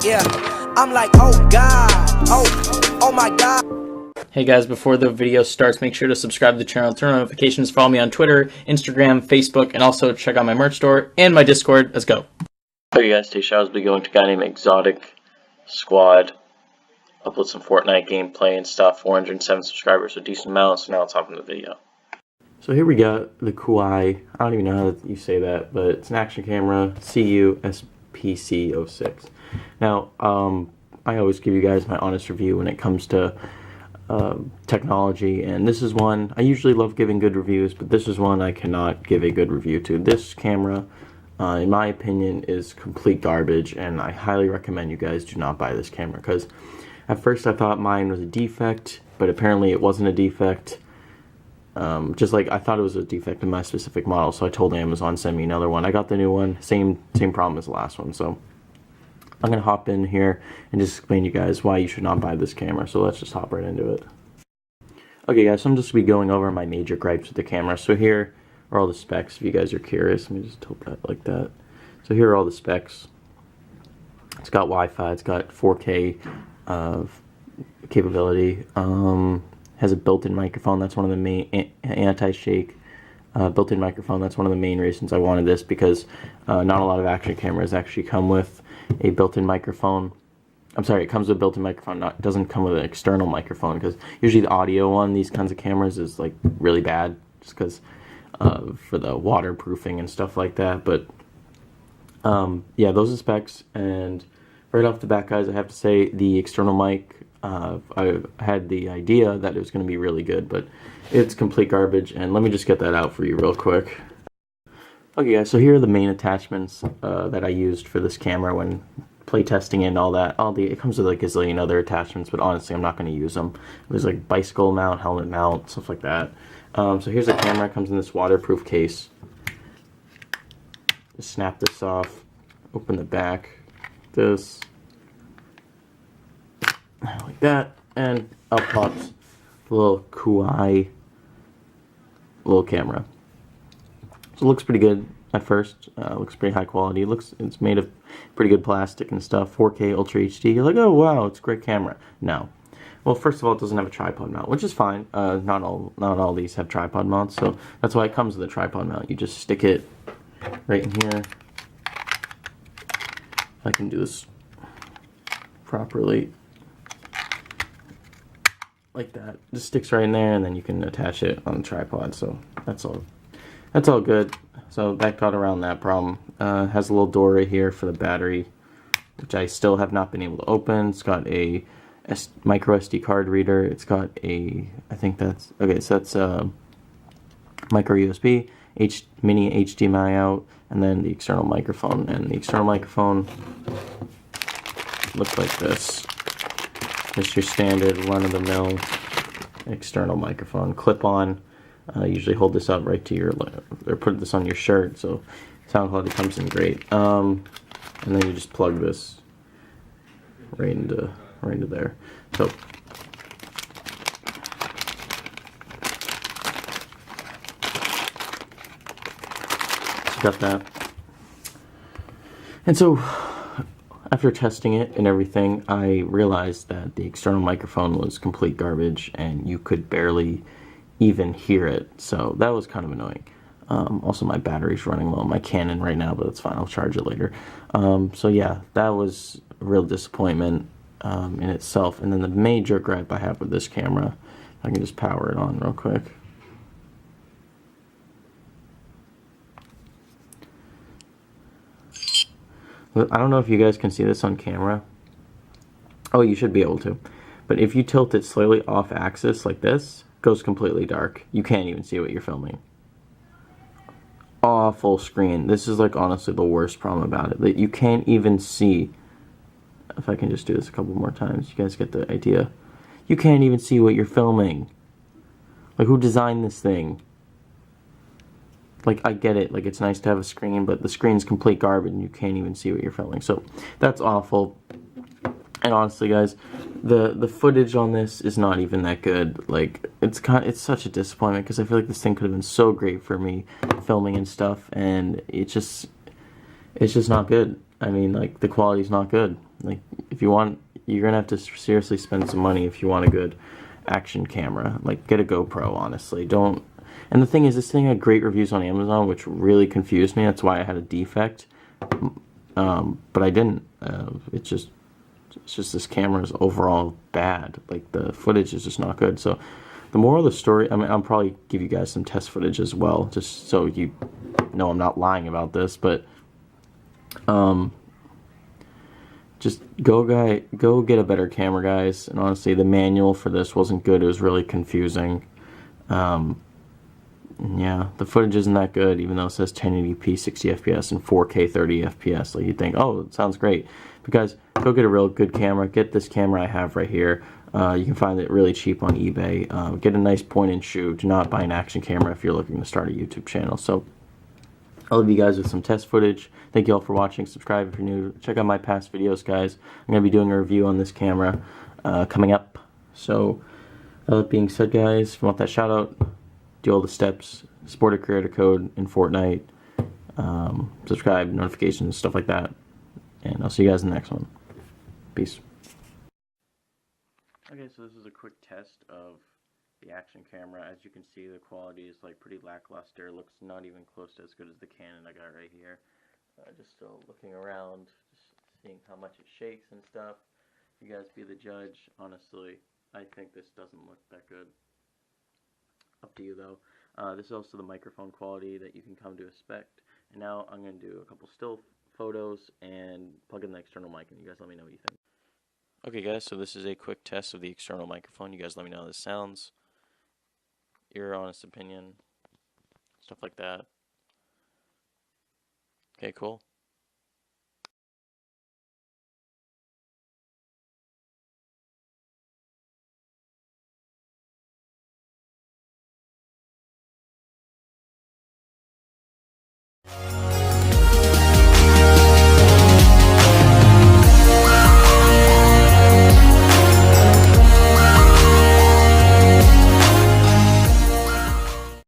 Yeah, I'm like, oh God, oh my God. Hey guys, before the video starts, make sure to subscribe to the channel, turn on notifications, follow me on Twitter, Instagram, Facebook, and also check out my merch store and my Discord. Let's go. Okay guys, today's show will be going to a guy named Exotic Squad. Upload some Fortnite gameplay and stuff. 407 subscribers, a decent amount, so now let's hop into the video. So here we got the COOAU. I don't even know how you say that, but it's an action camera, COOAU-SPC06. Now, I always give you guys my honest review when it comes to technology, and this is one I usually love giving good reviews, but this is one I cannot give a good review to. This camera, in my opinion, is complete garbage, and I highly recommend you guys do not buy this camera, because at first I thought mine was a defect, but apparently it wasn't a defect. Just like I thought it was a defect in my specific model, so I told Amazon send me another one. I got the new one, same problem as the last one. So I'm gonna hop in here and just explain to you guys why you should not buy this camera. So let's just hop right into it. Okay guys, so I'm just gonna be going over my major gripes with the camera. So here are all the specs if you guys are curious. Let me just tilt that like that. So here are all the specs. It's got Wi-Fi, it's got 4K capability, has a built-in microphone. That's one of the main anti-shake built-in microphone. That's one of the main reasons I wanted this, because not a lot of action cameras actually come with a built-in microphone. I'm sorry, it comes with a built-in microphone. It doesn't come with an external microphone, because usually the audio on these kinds of cameras is like really bad, just because for the waterproofing and stuff like that. But yeah, those are specs. And right off the bat, guys, I have to say the external mic, I had the idea that it was going to be really good, but it's complete garbage, and let me just get that out for you real quick. Okay guys, so here are the main attachments that I used for this camera when playtesting and all that. It comes with like a gazillion other attachments, but honestly I'm not going to use them. There's like bicycle mount, helmet mount, stuff like that. So here's the camera. It comes in this waterproof case. Just snap this off, open the back, this, like that, and out pops the little COOAU little camera. So it looks pretty good at first. Looks pretty high quality. It's made of pretty good plastic and stuff. 4K Ultra HD. You're like, oh wow, it's a great camera. No. Well, first of all, it doesn't have a tripod mount, which is fine. Not all these have tripod mounts, so that's why it comes with a tripod mount. You just stick it right in here. If I can do this properly. Like that. Just sticks right in there, and then you can attach it on the tripod. So that's all good. So that got around that problem. Has a little door right here for the battery, which I still have not been able to open. It's got a micro SD card reader. It's got a, I think that's okay. So that's micro USB, mini HDMI out, and then the external microphone. And the external microphone looks like this. Just your standard run-of-the-mill external microphone, clip-on. Usually hold this up right to your, or put this on your shirt, so sound quality comes in great. And then you just plug this right into there. So got that. And so after testing it and everything, I realized that the external microphone was complete garbage, and you could barely even hear it. So that was kind of annoying. Also, my battery's running low on my Canon right now, but it's fine. I'll charge it later. So yeah, that was a real disappointment in itself. And then the major gripe I have with this camera, I can just power it on real quick. I don't know if you guys can see this on camera. Oh, you should be able to. But if you tilt it slightly off axis like this, it goes completely dark. You can't even see what you're filming. Awful screen. This is like honestly the worst problem about it. That you can't even see. If I can just do this a couple more times, you guys get the idea. You can't even see what you're filming. Like, who designed this thing? Like, I get it, like, it's nice to have a screen, but the screen's complete garbage and you can't even see what you're filming. So that's awful. And honestly, guys, the footage on this is not even that good. Like, it's such a disappointment, because I feel like this thing could have been so great for me filming and stuff, and it's just not good. I mean, like, the quality's not good. Like, if you want, you're gonna have to seriously spend some money if you want a good action camera. Like, get a GoPro, honestly. Don't. And the thing is, this thing had great reviews on Amazon, which really confused me. That's why I had a defect. But I didn't. It's just this camera is overall bad. Like, the footage is just not good. So the moral of the story, I mean, I'll probably give you guys some test footage as well, just so you know I'm not lying about this. But just go get a better camera, guys. And honestly, the manual for this wasn't good. It was really confusing. Yeah, the footage isn't that good, even though it says 1080p 60 FPS and 4K 30 FPS. Like, you'd think, oh, it sounds great. But guys, go get a real good camera. Get this camera I have right here. You can find it really cheap on eBay. Get a nice point and shoot. Do not buy an action camera if you're looking to start a YouTube channel. So I'll leave you guys with some test footage. Thank you all for watching. Subscribe if you're new. Check out my past videos, guys. I'm going to be doing a review on this camera coming up. So, that being said, guys, if you want that shout out, do all the steps, support a creator code in Fortnite, subscribe, notifications, stuff like that. And I'll see you guys in the next one. Peace. Okay, so this is a quick test of the action camera. As you can see, the quality is like pretty lackluster. It looks not even close to as good as the Canon I got right here. Just still looking around, just seeing how much it shakes and stuff. You guys be the judge. Honestly, I think this doesn't look that good. Up to you though. This is also the microphone quality that you can come to expect. And now I'm going to do a couple still photos and plug in the external mic, and you guys let me know what you think. Okay guys, so this is a quick test of the external microphone. You guys let me know how this sounds. Your honest opinion. Stuff like that. Okay, cool.